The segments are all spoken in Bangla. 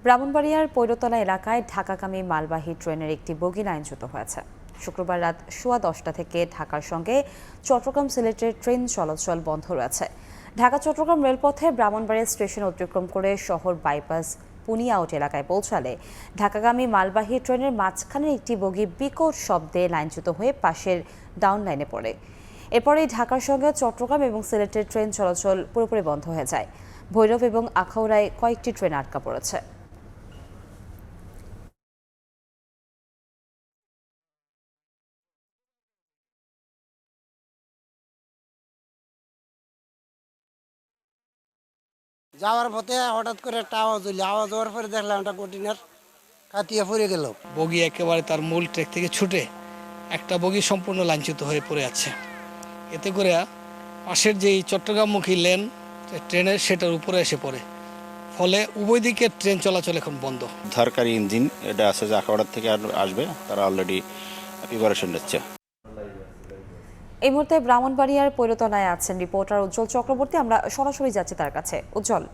ব্রাহ্মণবাড়িয়ার পৈরতলা এলাকায় ঢাকাগামী মালবাহী ট্রেনের একটি বগি লাইনচ্যুত হয়েছে। শুক্রবার রাত 10:15 থেকে ঢাকার সঙ্গে চট্টগ্রাম সিলেটের ট্রেন চলাচল বন্ধ রয়েছে। ঢাকা চট্টগ্রাম রেলপথে ব্রাহ্মণবাড়িয়া স্টেশন অতিক্রম করে শহর বাইপাস পুনিয়াউট এলাকায় পৌঁছালে ঢাকাগামী মালবাহী ট্রেনের মাঝখানের একটি বগি বিকট শব্দে লাইনচ্যুত হয়ে পাশের ডাউন লাইনে পড়ে। এরপরেই ঢাকার সঙ্গে চট্টগ্রাম এবং সিলেটের ট্রেন চলাচল পুরোপুরি বন্ধ হয়ে যায়। ভৈরব এবং আখাউড়ায় কয়েকটি ট্রেন আটকা পড়েছে। যাওয়ার পথে হঠাৎ করে একটা আওয়াজ হইলো, আওয়াজ হওয়ার পরে দেখলাম একটা কন্টেনার কাটিয়ে পড়ে গেল। বগি একেবারে তার মূল ট্র্যাক থেকে ছুটে একটা বগি সম্পূর্ণ লাঞ্ছিত হয়ে পড়ে আছে। এতে করে পাশের যেই চট্টগ্রামমুখী লেন ট্রেনের সেটার উপরে এসে পড়ে, ফলে উভয় দিকে ট্রেন চলাচল এখন বন্ধ। উদ্ধারকারী ইঞ্জিন এটা আছে যে আখাউড়ার থেকে আসবে, তারা অলরেডি প্রিপারেশন নিচ্ছে। এই মুহূর্তে ব্রাহ্মণবাড়িয়ার পৈরতলায় আছেন রিপোর্টার উজ্জ্বল চক্রবর্তী। আমরা সরাসরি যাচ্ছি তার কাছে। উজ্জ্বল,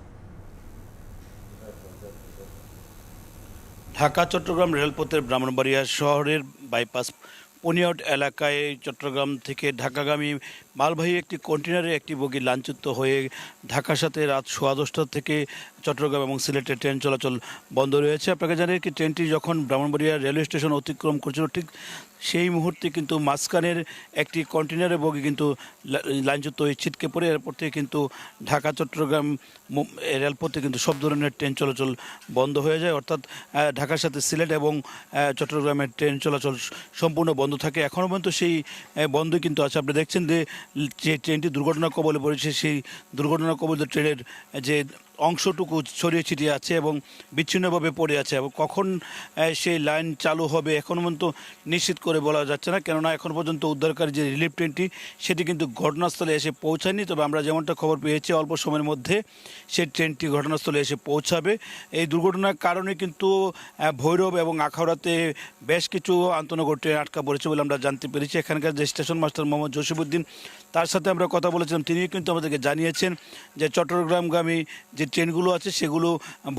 ঢাকা চট্টগ্রাম রেলপথের ব্রাহ্মণবাড়িয়া শহরের বাইপাস পুনিয়াউট এলাকায় চট্টগ্রাম থেকে ঢাকাগামী মালবাহী একটি কন্টেনারে একটি বগি লাঞ্ছিত হয়ে ঢাকার সাথে রাত 10:15 থেকে চট্টগ্রাম এবং সিলেটের ট্রেন চলাচল বন্ধ রয়েছে। আপনাকে জানেন কি, ট্রেনটি যখন ব্রাহ্মণবাড়িয়া রেলওয়ে স্টেশন অতিক্রম করছিল ঠিক সেই মুহূর্তে কিন্তু মাঝখানের একটি কন্টেনারের বগি কিন্তু লাইনচ্যুত হয়ে ছিটকে পড়ে। এরপর থেকে কিন্তু ঢাকা চট্টগ্রাম রেলপথে কিন্তু সব ধরনের ট্রেন চলাচল বন্ধ হয়ে যায়, অর্থাৎ ঢাকার সাথে সিলেট এবং চট্টগ্রামের ট্রেন চলাচল সম্পূর্ণ বন্ধ থাকে। এখনও পর্যন্ত সেই বন্ধই কিন্তু আছে। আপনি দেখছেন যে ট্রেনটি দুর্ঘটনা কবলে পড়েছে, সেই দুর্ঘটনা কবলিত ট্রেনের যে অংশটুকু ছড়িয়ে ছিটিয়ে আছে এবং বিচ্ছিন্নভাবে পড়ে আছে, এবং কখন সেই লাইন চালু হবে এখনও পর্যন্ত নিশ্চিত করে বলা যাচ্ছে না, কেননা এখন পর্যন্ত উদ্ধারকারী যে রিলিফ ট্রেনটি সেটি কিন্তু ঘটনাস্থলে এসে পৌঁছায়নি। তবে আমরা যেমনটা খবর পেয়েছি অল্প সময়ের মধ্যে সেই ট্রেনটি ঘটনাস্থলে এসে পৌঁছাবে। এই দুর্ঘটনার কারণে কিন্তু ভৈরব এবং আখাউড়াতে বেশ কিছু আন্তনগর ট্রেন আটকা পড়েছে বলে আমরা জানতে পেরেছি। এখানকার যে স্টেশন মাস্টার মোহাম্মদ জসিমউদ্দিন, তার সাথে আমরা কথা বলেছিলাম, তিনি কিন্তু আমাদেরকে জানিয়েছেন যে চট্টগ্রামগামী যে ট্রেনগুলো আছে সেগুলো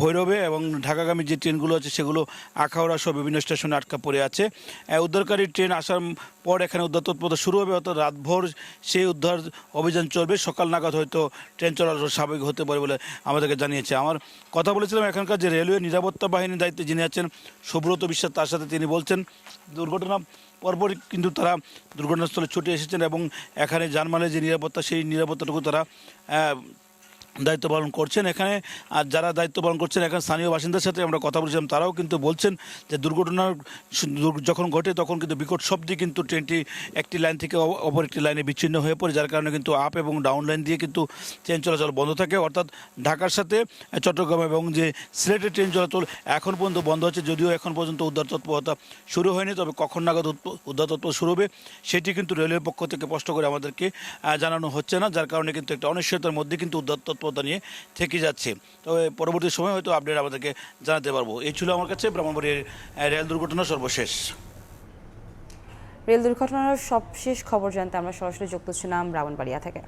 ভৈরবে এবং ঢাকাগামী যে ট্রেনগুলো আছে সেগুলো আখাউড়া সহ বিভিন্ন স্টেশনে আটকা পড়ে আছে। উদ্ধারকারী ট্রেন আসার পর এখানে উদ্ধার তৎপরতা শুরু হবে, অর্থাৎ রাতভর সেই উদ্ধার অভিযান চলবে। সকাল নাগাদ হয়তো ট্রেন চলাচল স্বাভাবিক হতে পারে বলে আমাদেরকে জানিয়েছে। আমার কথা বলেছিলাম এখানকার যে রেলওয়ে নিরাপত্তা বাহিনীর দায়িত্বে যিনি আছেন সুব্রত বিশ্বাস, তার সাথে তিনি বলছেন দুর্ঘটনা পরপরই কিন্তু তারা দুর্ঘটনাস্থলে ছুটে এসেছেন এবং এখানে জানমালের যে নিরাপত্তা সেই নিরাপত্তাটুকু তারা দায়িত্ব পালন করছেন। এখানে আর যারা দায়িত্ব পালন করছেন এখানে স্থানীয় বাসিন্দার সাথে আমরা কথা বলেছিলাম, তারাও কিন্তু বলছেন যে দুর্ঘটনার যখন ঘটে তখন কিন্তু বিকট শব্দে কিন্তু ট্রেনটি একটি লাইন থেকে অপর একটি লাইনে বিচ্ছিন্ন হয়ে পড়ে, যার কারণে কিন্তু আপ এবং ডাউন লাইন দিয়ে কিন্তু ট্রেন চলাচল বন্ধ থাকে। অর্থাৎ ঢাকার সাথে চট্টগ্রাম এবং যে সিলেটের ট্রেন চলাচল এখন পর্যন্ত বন্ধ হচ্ছে, যদিও এখন পর্যন্ত উদ্ধার তৎপরতা শুরু হয়নি। তবে কখন নাগাদ উদ্ধার তৎপরতা শুরু হবে সেটি কিন্তু রেলের পক্ষ থেকে স্পষ্ট করে আমাদেরকে জানানো হচ্ছে না, যার কারণে কিন্তু একটা অনিশ্চয়তার মধ্যে কিন্তু উদ্ধার তৎপরতা নিয়ে থেকে যাচ্ছে। তবে পরবর্তী সময় হয়তো আপডেট আমাদেরকে জানাতে পারবো। এই ছিল আমার কাছে ব্রাহ্মণবাড়িয়ার রেল দুর্ঘটনা সর্বশেষ। রেল দুর্ঘটনার সবশেষ খবর জানতে আমরা সরাসরি যুক্ত ছিলাম ব্রাহ্মণবাড়িয়া থেকে।